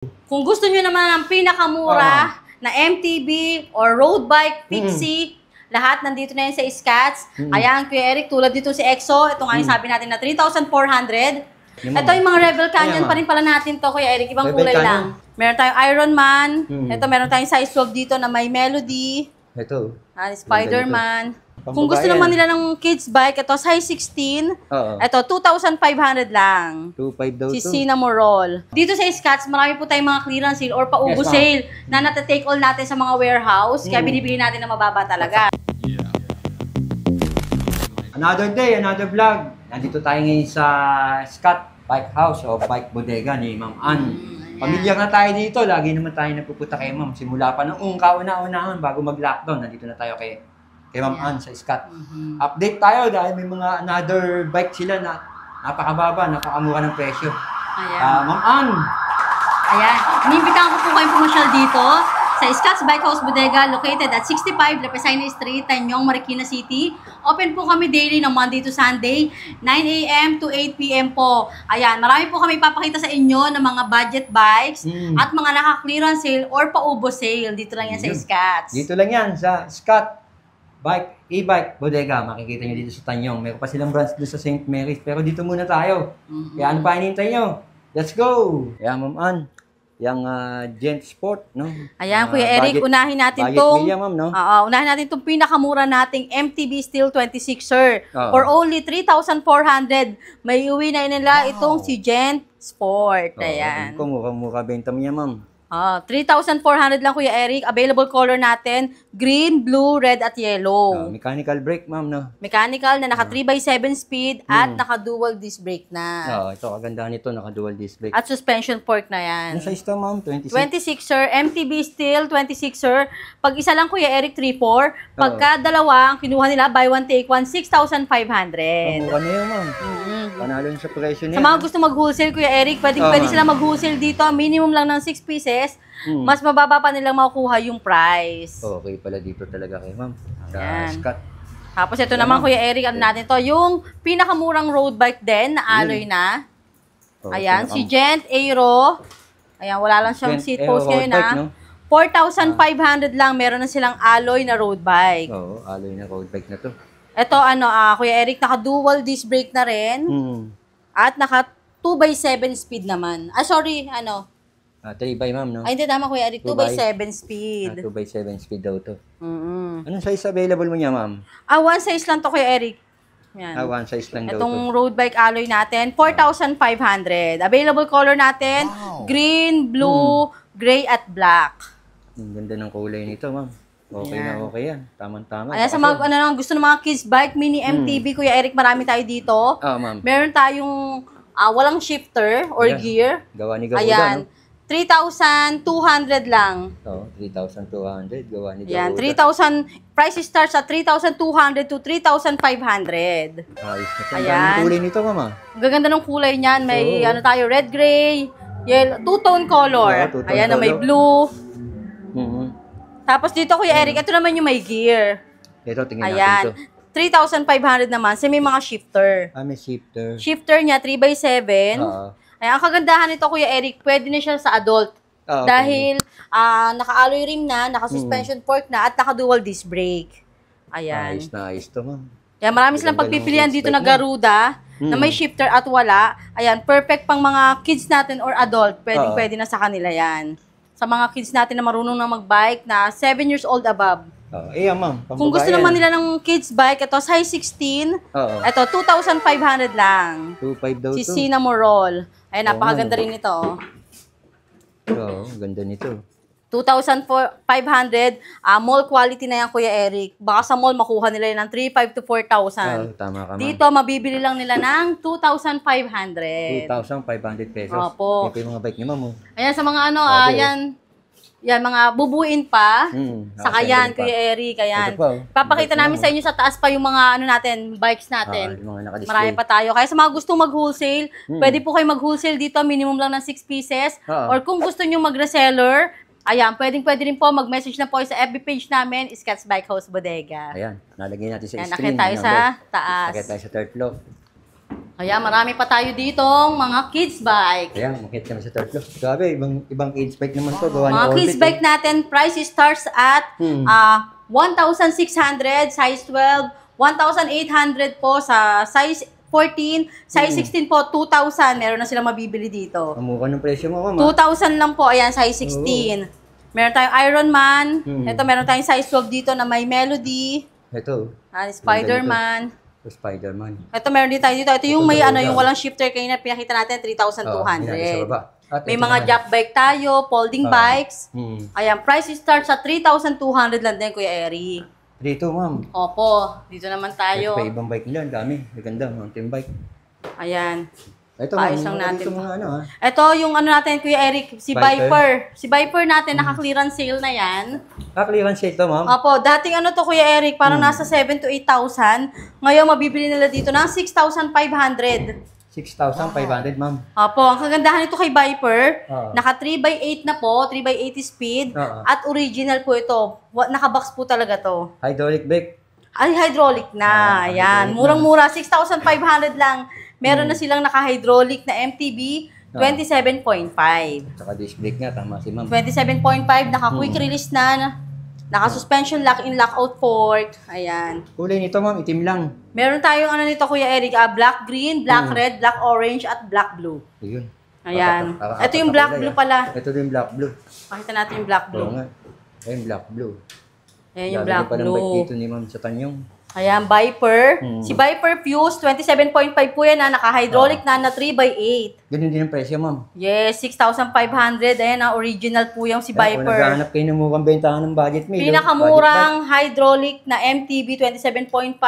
Kung gusto nyo naman ng pinakamura na MTB or road bike, Pixie, lahat nandito na yan sa Scats. Ayan, Kuya Eric, tulad dito si EXO. Ito nga yung sabi natin na 3,400. Ito yung mga Rebel Canyon pa rin pala natin to, Kuya Eric. Ibang kulay lang. Meron tayong Iron Man. Ito, meron tayong size 12 dito na may Melody. Ito. Spider-Man. Kung gusto naman nila ng kids bike, ito size 16. Ito, 2,500 lang. 2,500 daw si Cinnamoroll. Dito sa Scats, marami po tayong mga clearance sale or paubo sale na nata-take all natin sa mga warehouse. Kaya binibili natin na mababa talaga. Another day, another vlog. Nandito tayo ngayon sa Scott Bike House o Bike Bodega ni Ma'am Ann. Pamilyar na tayo dito. Lagi naman tayo napupunta kay Ma'am. Simula pa noong kauna-unahan bago mag-lockdown. Nandito na tayo kay Ma'am Ann sa Scott. Update tayo dahil may mga another bike sila na napakababa, napakamura ng presyo. Ma'am Ann! Ayan. Inimbitahan ko po kayong pumasyal dito sa Scotts Bike House Bodega located at 65 Lapesina Street, Tanyong, Marikina City. Open po kami daily ng Monday to Sunday, 9 AM to 8 PM po. Ayan, marami po kami ipapakita sa inyo ng mga budget bikes at mga naka-clearance sale or paubo sale. Dito lang yan sa Scotts. Dito lang yan sa Scott Bike, e-bike Bodega. Makikita nyo dito sa Tanyong. Meron pa silang branch doon sa St. Mary's. Pero dito muna tayo. Kaya ano pa hinihintay nyo? Let's go! Kaya Ma'am Ann, yung Gent Sport, no? Ayan, Kuya Eric, unahin natin itong no? unahin natin itong pinakamura nating MTB Steel 26er. For only 3,400, may uwi na nila itong si Gent Sport. Ayan. Mura-mura benta mo yan, Ma'am. 3,400 lang, Kuya Eric. Available color natin, green, blue, red, at yellow. Mechanical brake, Ma'am, no? Mechanical na naka 3x7 speed at naka dual disc brake na. Ito, kagandahan nito, naka dual disc brake. At suspension fork na yan. Ano size to, Ma'am? 26? 26er, MTB Steel, 26er. Pag isa lang, Kuya Eric, 3,400. Pagka dalawa, ang kinuha nila, buy one, take one, 6,500. Mura na yun, Ma'am. Panalo sa presyo niya. Sa mga gusto mag-wholesale, Kuya Eric, pwede sila mag-wholesale dito. Minimum lang ng 6 pieces. Mas mababa pa nilang makukuha yung price. Okay pala dito talaga kay Ma'am. Scott. Tapos ito naman, Kuya Eric, ano natin to? Yung pinakamurang road bike din na alloy na. Ayan, si Gent Aero. Ayan, wala lang siyang seat post ngayon na. 4,500 lang, meron na silang alloy na road bike. Oo, alloy na road bike na to. Ito, Kuya Eric, naka-dual disc brake na rin. At naka 2x7 speed naman. 3x, Ma'am, no? Ay, hindi tama, Kuya Eric. 2x7 speed. 2x7 speed daw to. Anong size available mo niya, Ma'am? One size lang to, Kuya Eric. Yan. One size lang daw to. Itong road bike alloy natin, 4,500. Available color natin, green, blue, gray, at black. Ang ganda ng kulay nito, Ma'am. Okay na okay yan. Tamang-tama. Ayan, sa mga gusto ng mga kids bike, mini MTB, Kuya Eric, marami tayo dito. Ma'am. Meron tayong walang shifter or gear. Gawa ni Garuda, ayan. no? 3,200 lang. 3,200. Gawa ni Garuda. Yan, 3,000. Price starts at 3,200 to 3,500. Ayos na. Ayan. Ang kulay nito, Mama. Gaganda ng kulay niyan. May tayo, red, gray, yellow, two-tone color. Ayan na may blue. Tapos dito, Kuya Eric, ito naman yung may gear. Ito, tingnan natin ito. 3,500 naman. May mga shifter. May shifter. Shifter niya, 3x7. Ayan, ang kagandahan nito, Kuya Eric, pwede na siya sa adult. Dahil naka-alloy rim na, naka-suspension fork na, at naka-dual disc brake. Ayan. Ayos to, Ma'am. Ayan, marami silang pagpipilian dito na Garuda, na may shifter at wala. Ayan, perfect pang mga kids natin or adult. Pwede na sa kanila yan. Sa mga kids natin na marunong na mag-bike na 7 years old above. Ma'am. Kung gusto naman nila ng kids bike, ito size 16. Ito, 2,500 lang. 2,500 daw si Cinnamoroll. Ay, napakaganda rin ito. Ganda nito. 2,500. Mall quality na yan, Kuya Eric. Baka sa mall makuha nila yun ng 3,500 to 4,000. Tama ka, Ma'am. Dito, mabibili lang nila ng 2,500. 2,500 pesos. Opo. Ito yung mga bike ni Ma'am. Ayan, sa mga yan, mga bubuin pa. Saka yan, Kuya Eric, ayan. Papakita namin sa inyo sa taas pa yung mga bikes natin. Marami pa tayo. Kaya sa mga gustong mag-wholesale, pwede po kayo mag-wholesale dito, minimum lang ng 6 pieces. Or kung gusto nyo mag-reseller, ayan, pwede rin po mag-message na po sa FB page namin, Scotts Bike House Bodega. Ayan, nalagay natin sa screen. Nakita tayo sa taas. Nakita tayo sa third floor. Kaya marami pa tayo ditong mga kids bike. Ayan, makit kami sa third floor. Grabe, ibang kids bike naman to. Gawa Mga kids bike natin, price starts at 1,600, size 12, 1,800 po sa size 14, size 16 po, 2,000. Meron na silang mabibili dito. Mukha ng presyo mo, ma'am. 2,000 lang po, ayan, size 16. Meron tayong Ironman. Ito, meron tayong size 12 dito na may Melody. Ito. Spider-Man. Spider-Man. Ito, meron din tayo dito. Ito yung may yung walang shifter kayo na pinakita natin, 3,200. May mga jump bike tayo, folding bikes. Ayan, price starts sa 3,200 lang din, Kuya Eric. Dito, ma'am. Opo, dito naman tayo. Ito pa ibang bike nila, ang dami. Maganda, mountain bike. Ayan. Ito, Paayos lang natin. Ito mga Ito yung natin, Kuya Eric, si Viper. Si Viper natin, naka-clearance sale na yan. Clearance sale to, ma'am? Opo, dating to, Kuya Eric, parang nasa 7,000 to 8,000. Ngayon, mabibili nila dito ng 6,500. 6,500, ma'am. Opo, ang kagandahan nito kay Viper, naka 3x8 na po, 3x80 speed, at original po ito. Naka-box po talaga to. Hydraulic brake? Ay, hydraulic na. Ayan, murang-mura, 6,500 lang. Meron na silang naka-hydraulic na MTB 27.5. Saka disc brake nga, tama si ma'am. 27.5, naka-quick release na, naka-suspension lock-in, lock-out fork. Ayan. Kulay nito, ma'am, itim lang. Meron tayong nito, Kuya Eric, black green, black red, black orange, at black blue. Ayun. Ayan. Ito yung black blue pala. Ito din yung black blue. Pakita natin yung black blue. Oo nga. Ayun, black blue. Ayan yung black blue. Dito ni ma'am sa Tanyong. Ayan, Viper. Si Viper Fuse, 27.5 po yan naka-hydraulic na 3x8. Ganun din ang presyo, ma'am. Yes, 6,500. Ayan, original po yung si Viper. Kung naghahanap kayo ng mukhang bentahan ng budget meal. Pinakamurang hydraulic na MTB 27.5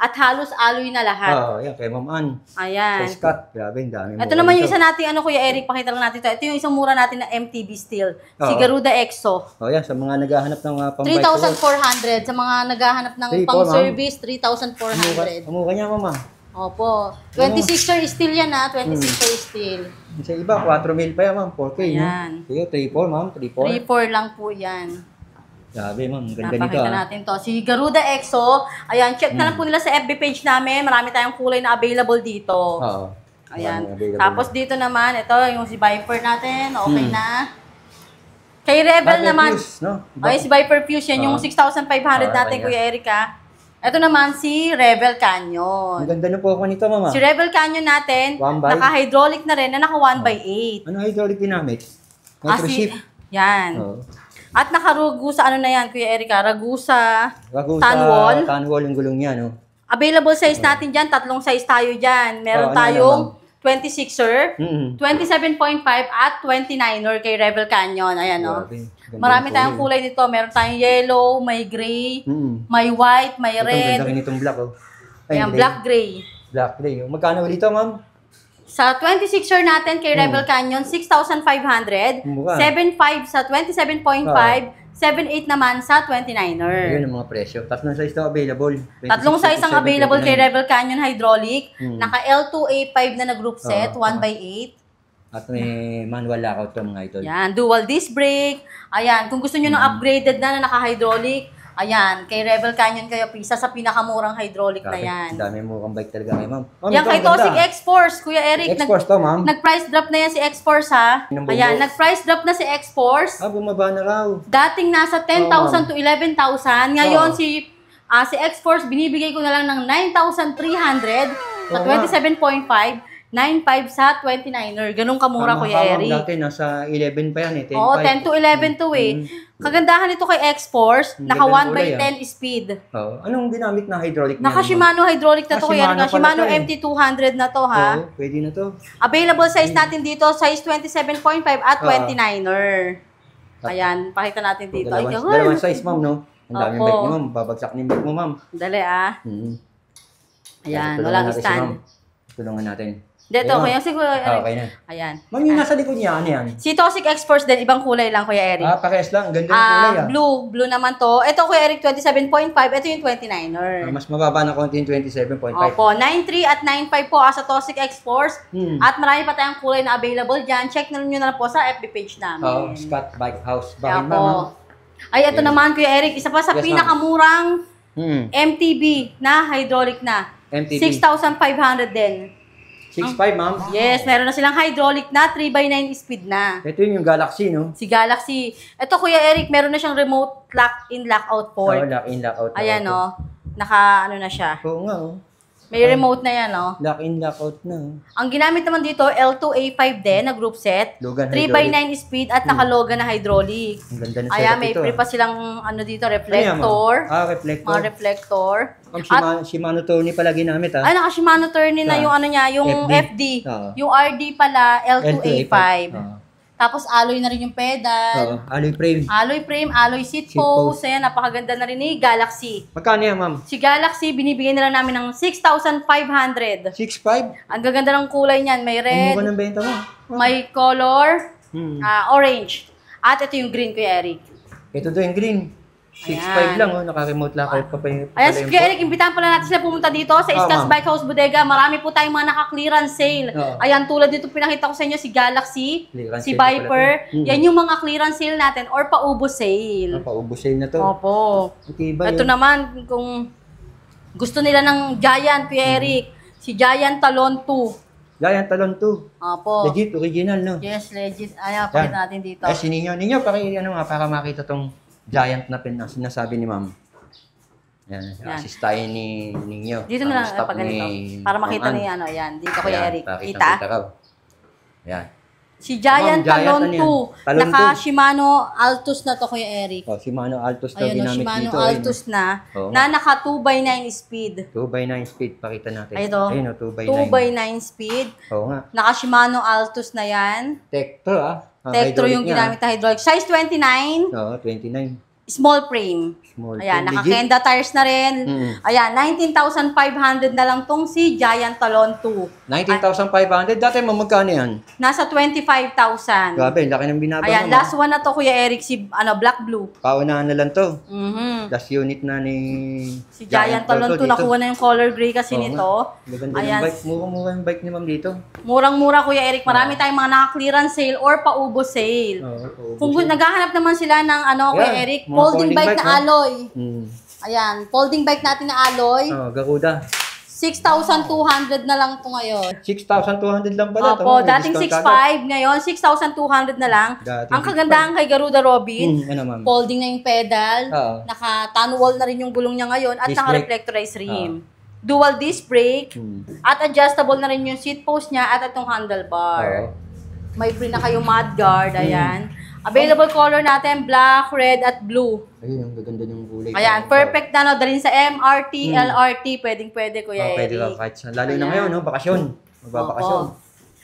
at halos alloy na lahat. Ayan, kay Ma'am Ann. Ayan. Kay Scott, grabe, ang dami. Ito naman yung isa natin, Kuya Eric, pakita lang natin ito. Ito yung isang mura natin na MTB steel. Si Garuda Exo. Yan, sa mga naghahanap ng pang-bike. 3,400. Sa mga naghahanap ng pang-service, 3,400. Mukha niya, mama. Opo. 26er steel yan 26er steel. Sa iba, 4 mil pa yan, ma'am. 4K, Ayan. No? 3-4, ma'am. 3-4. 3,400 lang po yan. Grabe, ma'am. Ganda nito, Napakita natin to. Si Garuda Exo. Ayan, check na lang po nila sa FB page namin. Marami tayong kulay na available dito. Oo. Ayan. Tapos dito naman, ito yung si Viper natin. Okay na. Kay Rebel naman. Fuse, no? Ay, si Viper Fuse yan. Yung 6,500 natin, Kuya Erica. Ito naman si Rebel Canyon. Ang ganda na po ako nito, mama. Si Rebel Canyon natin, naka-hydraulic na rin, na naka 1x8. Ano hydraulic ginamit? Microchip. Yan. At naka-Ragusa, na yan, Kuya Erica? Ragusa Tanwall. Tanwall yung gulong niya, no? Available size natin dyan, 3 size tayo dyan. Meron tayong 26er, 27.5 at 29er kay Rebel Canyon. Ayan, no? Marami tayong kulay nito. Meron tayong yellow, may gray, may white, may red. Ito, ganda itong black, oh. Ayan, black gray. Black gray. Magkano ulit ito, ma'am? Sa 26er natin kay Rebel Canyon, 6,500. 7,500 sa 27.5. 7,800 naman sa 29er. Ayun ang mga presyo. Tatlong size na available. 3 size ang available kay Rebel Canyon Hydraulic. Naka L2A5 na group set, 1x8. At may manual lockout to, mga idol. Yan, dual disc brake. Ayan, kung gusto nyo ng upgraded na naka-hydraulic, ayan, kay Rebel Canyon kayo, isa sa pinakamurang hydraulic na yan. Dami mo kang bike talaga kay ma'am. Yan kay Tosig X-Force, Kuya Eric. X-Force to, ma'am? Nag-price drop na yan si X-Force, ha? Ayan, nag-price drop na si X-Force. Bumaba na raw. Dating nasa 10,000 to 11,000. Ngayon, si X-Force, binibigay ko na lang ng 9,300 sa 27.5. 9.5 sa 29er. Ganun kamura, Kuya Eric. Dati nasa 11 pa yan, 10.5. Oo, 10 to 11 to eh. Kagandahan nito kay X-Force, naka 1x10 speed. Anong ginamit na hydraulic Naka Shimano hydraulic na to, Kuya Eric. Shimano MT200 na to, ha? Oo, pwede na to. Available size natin dito, size 27.5 at 29er. Ayan, pakita natin dito. Dalawang size, ma'am, no? Ang daming bike mo, ma'am. Babagsak ni bike mo, ma'am. Dali, Ayan, walang stand. Tulungan natin. Dito, Kuya siguro. Okay na. Ayan. Ma'am, yung nasa likod niya, ano yan? Si Tosig X-Force din, ibang kulay lang, Kuya Eric. Parehas lang. Ganda ng kulay, Blue naman to. Ito, Kuya Eric, 27.5. Ito yung 29er. Mas mababa na konti yung 27.5. Opo, 9.3 at 9.5 po sa Tosig X-Force. At marami pa tayong kulay na available dyan. Check na nyo na po sa FB page namin. Scott Bike House. Bakit po? Ay, ito naman, Kuya Eric. Isa pa sa pinakamurang MTB na hydraulic na. MTB. 6,500 din. 6.5, ma'am. Yes, meron na silang hydraulic na, 3x9 speed na. Ito yung Galaxy, no? Si Galaxy. Ito, Kuya Eric, meron na siyang remote lock-in, lock-out port. Lock-in, lock-out. Ayan, oh. Naka, ano na siya. Oo nga, oh. May remote na yan, oh. Lock-in, lock-out na. Ang ginamit naman dito, L2A5 din na group set. Logan 3x9 speed at naka-Logan na hydraulic. Ang ganda na Ayan, setup may ito. free pa silang ano dito, reflector. Reflector. Mga reflector. Ang Shimano Tony pala ginamit, Ay, naka-Shimano turn na yung ano niya, yung FD. Yung RD pala, L2A5. Tapos alloy na rin yung pedal. Alloy frame. Alloy frame, alloy seat post. Ayan, napakaganda na rin ni Galaxy. Magkano yan, ma'am? Si Galaxy, binibigyan nila namin ng 6,500. 6.5? Ang gaganda ng kulay niyan. May red, Ang mukha ng benta mo. may color, orange. At ito yung green, Kuya Eric. Ito doon yung green. 6.5 lang, oh. Naka-remote lock-out pa yung Ayan, si Kuya Eric, imbitahan pala natin sila pumunta dito sa Scotts Bike House Bodega. Marami po tayong mga naka-clearance sale. Ayan, tulad dito pinakita ko sa inyo si Galaxy, si Viper. Yan yung mga clearance sale natin or paubos sale. Paubos sale na to. Opo. Ito naman, kung gusto nila ng Giant, Kuya Eric, si Giant Talon 2. Giant Talon 2. Opo. Legit, original, no? Yes, legit. Ayan, pakita natin dito. Ay, ninyo, para makita tong Giant na sinasabi ni ma'am. Yan, assist tayo ni Ninyo. Dito na lang pag ganito. Para makita niya, ano, yan. Dito, Kuya Eric. Kita? Yan. Si Giant Talon 2. Naka Shimano Altus na to, Kuya Eric. Shimano Altus na ginamit dito. Shimano Altus na naka 2x9 speed. 2x9 speed, pakita natin. Ayun, 2x9. 2x9 speed. Oo nga. Naka Shimano Altus na yan. Tektro, Tektro yung ginamit na hydraulic. Size 29. Oo, 29. Small frame. Ayan, naka-Kenda tires na rin. Ayan, 19,500 na lang tong si Giant Talon 2. 19,500? Dati magkano yan? Nasa 25,000. Grabe, laki ng binaba. Ayan, last one na to, Kuya Eric, si Black Blue. Paunahan na lang to. Last unit na ni si Giant Talon 2. Nakuha na yung color gray kasi nito. Ayan. Mura yung bike ni ma'am dito. Murang-mura, Kuya Eric. Marami tayong mga naka-clearance sale or paubos sale. Kung naghahanap naman sila ng Kuya Eric, folding bike na alloy. Ayan, folding bike natin na alloy. Garuda. 6,200 na lang ito ngayon. 6,200 lang pala. Opo, dating 6,500, ngayon 6,200 na lang. Ang kagandahan kay Garuda Robin, folding na yung pedal, naka-tanwall na rin yung gulong niya ngayon, at naka-reflectorized rim. Dual disc brake, at adjustable na rin yung seat post niya at itong handlebar. May free na kayong mudguard, ayan. Available color natin, black, red, at blue. Ayun, ang gaganda ng kulay. Ayan, perfect na, dalhin sa MRT, LRT, pwedeng-pwede, Kuya Eric. Pwede lang kahit saan. Lalo na ngayon, bakasyon. Magbabakasyon.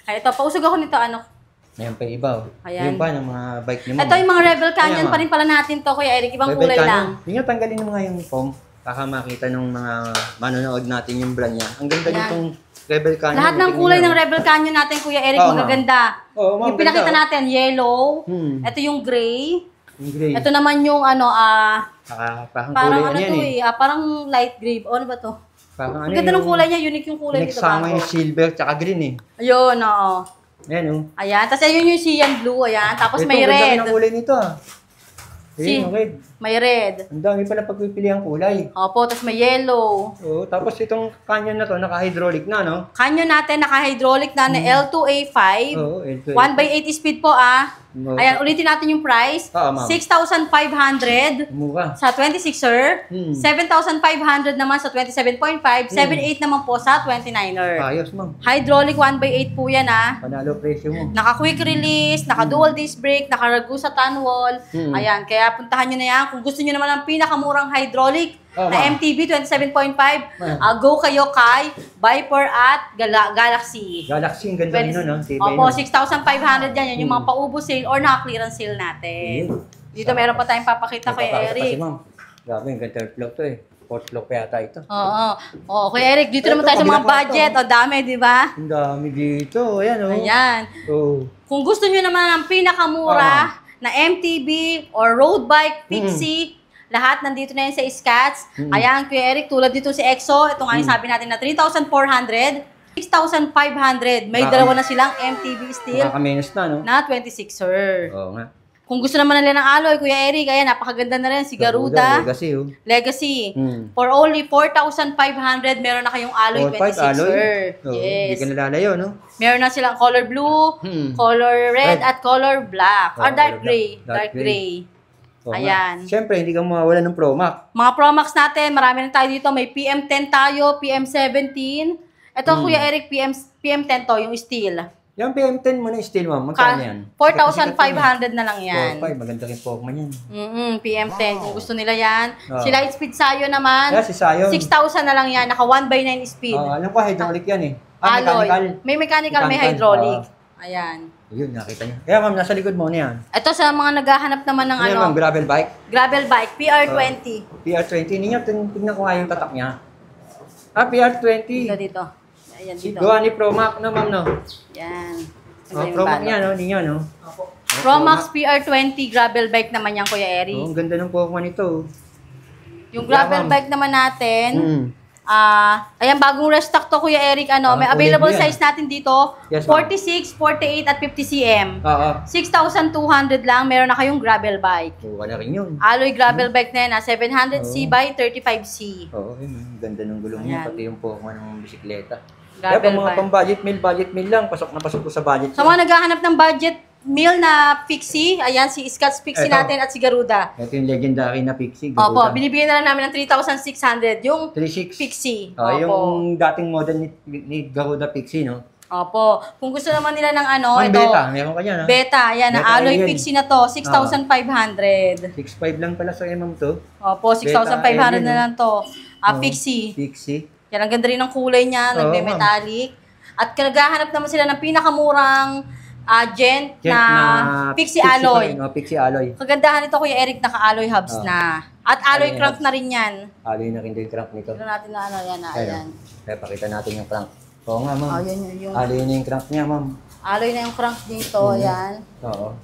Ay, ito, pausog ako nito, Ayan pa iba. Ayan. Yung pa ng mga bike ni Ma'am. Ito yung mga Rebel Canyon pa rin pala natin to, Kuya Eric. Ibang kulay lang. Hindi nga tanggalin mo nga yung foam. Baka makita ng mga manonood natin yung brand niya. Ang ganda nitong Rebel Canyon. Lahat ng kulay ng Rebel Canyon natin, Kuya Eric, magaganda. Yung pinakita natin, yellow. Ito yung gray. Ito naman yung parang parang light gray. Ano ba to? Ang ganda ng kulay niya, unique yung kulay dito. Nagsama yung silver tsaka green eh. Ayun, oo. Ayan Ayan, tapos ayun yung cyan blue, ayan. Tapos may red. Ito, ganda ng kulay nito Ayun, red. May red. Ang dami pala pagpipili ang kulay. Opo, tapos may yellow. Oo, tapos itong canyon na to, naka-hydraulic na, no? Canyon natin, naka-hydraulic na L2A5. Oo, L2A5. 1x80 speed po, Ayan, ulitin natin yung price. 6,500 mura. Sa 26er. 7,500 naman sa 27.5. 7,800 naman po sa 29er. Ayos, ma'am. Hydraulic 1x8 po yan, Panalo presyo mo. Naka-quick release, naka-dual disc brake, naka-Ragusa tanwall. Ayan, kaya puntahan nyo na yan. Kung gusto nyo naman ng pinakamurang hydraulic na MTB 27.5, go kayo kay Viper at Galaxy. Galaxy, ang ganda rin nun, no? Opo, 6,500 yan. Yan yung mga paubos sale or naka-clearance sale natin. Dito meron pa tayong papakita kay Eric. Kasi ma'am, grabe, ang third floor to eh. Fourth floor pa yata ito. Oo, Kuya Eric, dito naman tayo sa mga budget. O, dami, di ba? Ang dami dito. Ayan, Ayan. Kung gusto nyo naman ng pinakamura na MTB or road bike, Pixie, lahat nandito na yan sa Scotts. Ayan, Kuya Eric, tulad dito si EXO. Ito nga yung sabi natin na 3,400. 6,500. May dalawa na silang MTB steel. Makakamenos na, no? Na 26er. Oo nga. Kung gusto naman nila ng alloy, Kuya Eric, ayan, napakaganda na rin si Garuda. Legacy, oh. Legacy. For only 4,500, meron na kayong alloy 26 alloy. per. Yes. Hindi ka nalalayo, no? Meron na silang color blue, color red, at color black. Or dark gray. Dark gray. Ayan. Siyempre, hindi ka mawawala ng Promax. Mga Promax natin, marami na tayo dito. May PM10 tayo, PM17. Ito, Kuya Eric, PM10 to, yung steel. Yung PM10 mo na steel, ma'am. Magkano yan? 4,500 na lang yan. 4,500. Maganda rin po man yan. PM10. Kung gusto nila yan. Si Lightspeed Sayo naman. Si Sayo. 6,000 na lang yan. Naka 1/9 speed. Alam ko, hydraulic yan eh. Alloy. Mechanical. May mechanical, may hydraulic. Ayan. Yun, nakita niyo. Kaya ma'am, nasa likod mo na yan. Ito sa mga naghahanap naman ng Ano ma'am, gravel bike? Gravel bike, PR20. PR20. Ninyo, tingnan ko nga yung tatak niya. PR20. Dito. Ayan, dito. Gawa ni Promax na ma'am, no? Yan. Promax niya, no? Ninyo, no? Promax PR20 gravel bike naman yan, Kuya Eric. Ang ganda ng Pokemon ito. Yung gravel bike naman natin, ayan, bagong restock to, Kuya Eric. May available size natin dito, 46, 48, at 50 cm. 6,200 lang, meron na kayong gravel bike. Wala rin yun. Alloy gravel bike na yan, 700C by 35C. Oo, yun. Ganda ng gulong niya, pati yung Pokemon ng bisikleta. Gravel kaya mga pang-budget meal lang, pasok na pasok ko sa budget. Sa mga naghahanap ng budget meal na Pixie, ayan, si Scotch Pixie natin at si Garuda. Ito yung legendary na Pixie, Garuda. Opo, binibigyan na lang namin ng 3,600 yung 36. Pixie. Yung dating model ni Garuda Pixie, no? Opo. Kung gusto naman nila ng ito. Beta, meron ka yan, ha? Beta, ayan, na alloy Pixie na to, 6,500. 6,500 lang pala sa ma'am to. Opo, 6,500 na lang to. Pixie. Pixie. Yan, ang ganda rin ng kulay niya, nagme-metallic. At naghahanap naman sila ng pinakamurang gent na Pixie alloy. Pixie alloy. Kagandahan nito, Kuya Eric, naka-alloy hubs na. At alloy crank na rin yan. Alloy na rin din yung crank nito. Tignan natin na ayan. Kaya pakita natin yung crank. Oo nga, ma'am. Yung alloy na yung crank niya, ma'am. alloy na yung crank dito, ayan. Oo.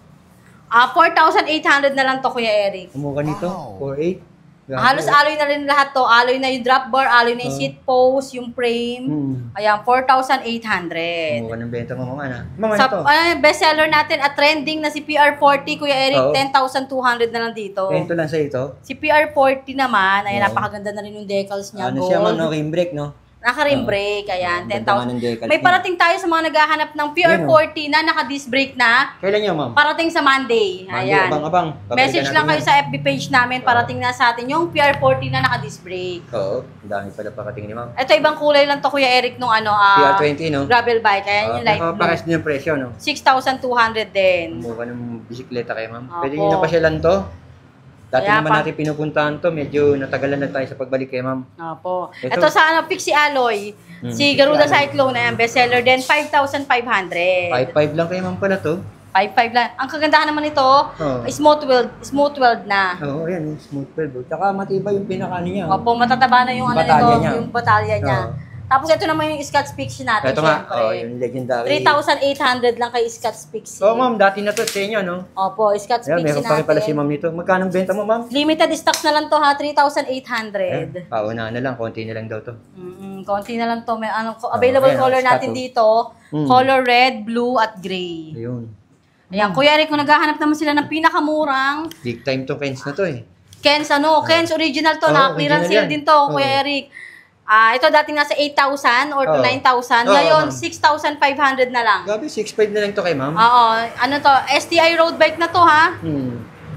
4,800 na lang to, Kuya Eric. Kumukha nito, 4,800. Halos alloy na rin lahat to. Alloy na yung drop bar, alloy na yung seat post, yung frame. Ayan, 4,800. Kumukha ng benta mo, mama. Mama, ito. Bestseller natin at trending na si PR40, Kuya Eric, 10,200 na lang dito. Ito lang sa ito. Si PR40 naman, ayan, napakaganda na rin yung decals niya. Ano siya, man, no? Rim brake, no? Naka-rim brake, ayan, 10,000. May parating tayo sa mga naghahanap ng PR40 na naka-disc brake na. Kailan yun, ma'am? Parating sa Monday. Ayan. Abang. Message lang kayo sa FB page namin, parating na sa atin yung PR40 na naka-disc brake. Oo, dami pala parating ni ma'am. Ito, ibang kulay lang to, Kuya Eric, nung PR20, no? gravel bike. Ayan yung light blue. Pares din yung presyo, no? 6,200 din. Mukha ng bisikleta kayo, ma'am. Pwede nyo napasyalan to? Dati naman natin pinupuntahan to, medyo natagalan na tayo sa pagbalik kay ma'am. Opo. Ito sa Pixie alloy. Si Garuda Cyclone na yan, bestseller din, 5,500. 5,500 lang kay ma'am pala to. 5,500 lang. Ang kagandahan naman nito, smooth weld na. Oo, yan, smooth weld. Tsaka matibay yung pinaka niya. Opo, matataba na yung yung batalya niya. Tapos ito naman yung Scotch Pixie natin. Ito nga, yung legendary. 3,800 lang kay Scotch Pixie. Oo, ma'am, dati na to sa inyo, no? Opo, Scotch Pixie natin. Meron pa rin pala si ma'am nito. Magkano benta mo, ma'am? Limited stocks na lang to ha, 3,800. Pauna na lang, konti na lang daw to. Konti na lang to. May available color natin dito. Color red, blue, at gray. Ayun. Ayan, Kuya Eric, kung naghahanap naman sila ng pinakamurang big time to Kens na to eh. Kens original to, naka-clearance sale din to, Kuya Eric. Ito dating nasa 8,000 or to 9,000. Ngayon, 6,500 na lang. Grabe, 6,500 na lang to kay ma'am. Oo. Ano to? STI road bike na to, ha?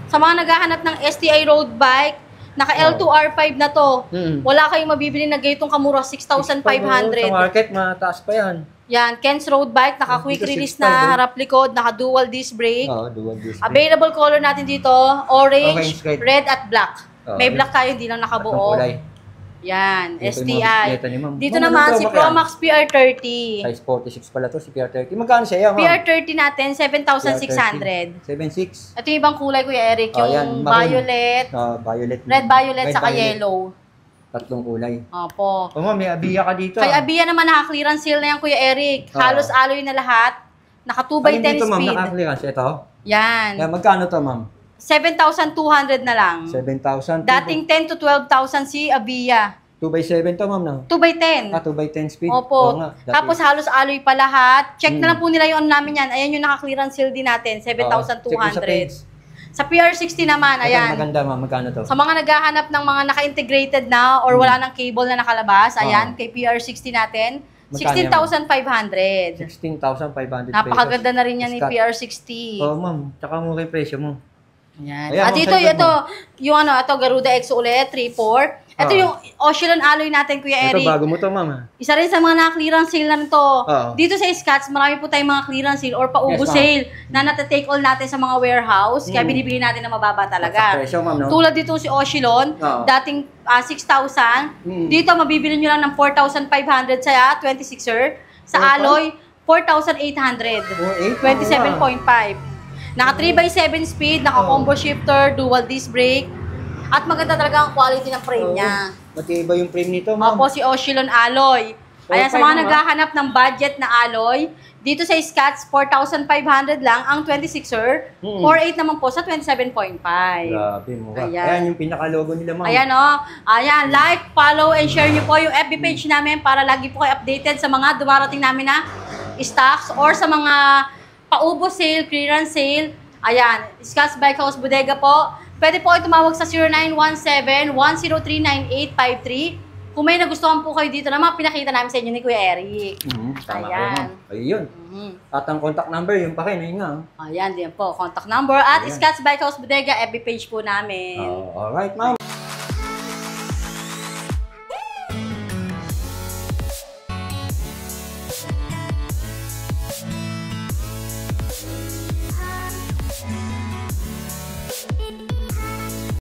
Sa mga naghahanap ng STI road bike, naka L2R5 na to. Wala kayong mabibili na gaytong kamura, 6,500. Sa market, mataas pa yan. Yan, Ken's road bike, naka quick release na harap likod, naka dual disc brake. Dual disc brake. Available color natin dito, orange, red, at black. May black tayo, hindi lang nakabuo. Yan, STI. Dito naman si Promax PR30. Size 46 pala to, si PR30. Magkano siya, ma'am? PR30 natin, 7,600. 7,600. Ito yung ibang kulay, Kuya Eric. Yung violet, red violet, saka yellow. Tatlong kulay. Opo. Ma'am, may Abiya ka dito. Kay Abiya naman, naka-clearance sale na yan, Kuya Eric. Halos alloy na lahat. Naka 2x10 speed. Dito, ma'am, naka-clearance. Ito? Yan. Magkano to, ma'am? 7,200 na lang. 7,000. Dating 10 to 12,000 si Abiya. 2x7 to, ma'am, no? 2x10. 2x10 speed. Opo. Tapos halos alloy pa lahat. Check na lang po nila yung namin yan. Ayan yung naka-clearance sale din natin, 7,200. Sa PR60 naman, ayan. Maganda, ma'am. Magkano to? Sa mga naghahanap ng mga naka-integrated na or wala ng cable na nakalabas, ayan, kay PR60 natin, 16,500. 16,500 pesos. Napakaganda na rin yan ni PR60. Oo, ma'am. Tsaka mo kay presyo mo. Ayan. Ayan, At ito, yung ito, Garuda X ulit, 3.4. Ito yung Oscillon alloy natin, Kuya Eric. Ito, bago mo to, ma'am. Isa rin sa mga na-clearance sale na nito. Dito sa Scotts, marami po tayong mga clearance sale or paubo sale na nata-take all natin sa mga warehouse. Kaya binibili natin na mababa talaga. Presyo, ma'am, no? Tulad dito si Oscillon, dating 6,000. Dito, mabibili nyo lang ng 4,500 sa 26er. Sa alloy, 4,800. 27.5. Naka 3x7 speed, naka combo shifter, dual disc brake. At maganda talaga ang quality ng frame niya. Matibay yung frame nito, ma'am. Opo, si Oscillon alloy. Ayan, sa mga naghahanap ng budget na alloy, dito sa Scotts, 4,500 lang ang 26er. 4,800 naman po sa 27.5. Grabe, mura. Ayan yung pinaka-logo nila, ma'am. Ayan, Ayan, like, follow, and share nyo po yung FB page namin para lagi po kayo updated sa mga dumarating namin na stocks or sa mga paubo sale, clearance sale. Ayan, Scotts Bike House Bodega po. Pwede po kayo tumawag sa 0917-103-9853. Kung may nagustuhan po kayo dito na mga pinakita namin sa inyo ni Kuya Eric. Tama ayan. Ayun. At ang contact number, yung pa kayo, nga. Ayan din po, contact number at Scotts Bike House Bodega, FB page po namin. Alright, ma'am.